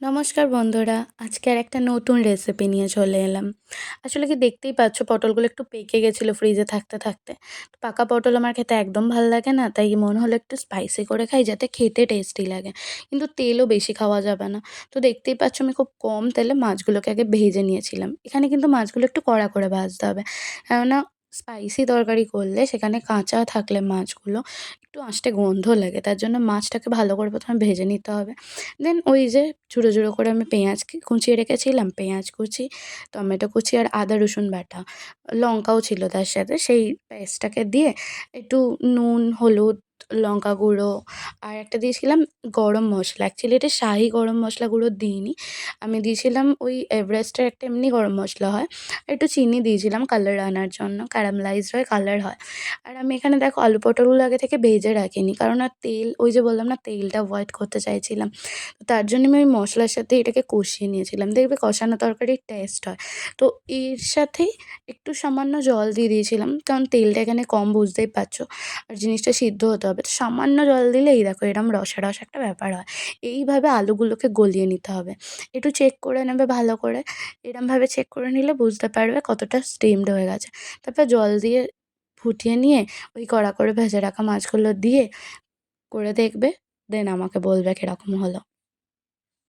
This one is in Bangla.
নমস্কার বন্ধুরা, আজকে আর একটা নতুন রেসিপি নিয়ে চলে এলাম। আসলে কি দেখতেই পাচ্ছ পটলগুলো একটু পেকে গেছিলো ফ্রিজে থাকতে, থাকতে। তো পাকা পটল আমার খেতে একদম ভাল লাগে না, তাই মনে হলো একটু স্পাইসি করে খাই যাতে খেতে টেস্টি লাগে। কিন্তু তেলও বেশি খাওয়া যাবে না। তো দেখতেই পাচ্ছ আমি খুব কম তেলে মাছগুলোকে আগে ভেজে নিয়েছিলাম। এখানে কিন্তু মাছগুলো একটু কড়া করে ভাজতে হবে। কেননা স্পাইসি তরকারি করলে সেখানে কাঁচা থাকলে মাছগুলো একটু আঁশটে গন্ধ লাগে। তার জন্য মাছটাকে ভালো করে প্রথমে ভেজে নিতে হবে। দেন ওই যে ঝুড়ো, ঝুড়ো করে আমি পেঁয়াজ কুচিয়ে রেখেছিলাম। পেঁয়াজ কুচি, টমেটো কুচি আর আদা রসুন বাটা। লঙ্কাও ছিল তার সাথে। সেই পেস্টটাকে দিয়ে একটু নুন, হলুদ, লঙ্কা গুঁড়ো আর একটা দিয়েছিলাম গরম মশলা। অ্যাকচুয়ালি এটা শাহি গরম মশলা গুঁড়ো দিইনি। আমি দিয়েছিলাম ওই এভারেস্টের একটা এমনি গরম মশলা হয়। একটু চিনি দিয়েছিলাম কালার আনার জন্য। ক্যারামেলাইজড হয়, কালার হয়। আর আমি এখানে দেখো আলু পটলগুলো আগে থেকে ভেজে রাখিনি। কারণ তেল ওই যে বললাম না তেলটা অ্যাভয়েড করতে চাইছিলাম। তার জন্য আমি ওই মশলার সাথে এটাকে কষিয়ে নিয়েছিলাম। দেখবে কষানো তরকারির টেস্ট হয়। তো এর সাথেই একটু সামান্য জল দিয়ে দিয়েছিলাম। কারণ তেলটা এখানে কম বুঝতেই পারছো। আর জিনিসটা সিদ্ধ হতে হবে। তো সামান্য জল দিলে এই দেখো এরম রসা, রসা একটা ব্যাপার হয়। এইভাবে আলুগুলোকে গলিয়ে নিতে হবে। একটু চেক করে নেবে ভালো করে। এরমভাবে চেক করে নিলে বুঝতে পারবে কতটা স্টিমড হয়ে গেছে। তারপর জল দিয়ে ফুটিয়ে নিয়ে ওই কড়া করে ভেজে রাখা মাছগুলো দিয়ে করে দেখবে। দেন আমাকে বলবে কিরকম হলো।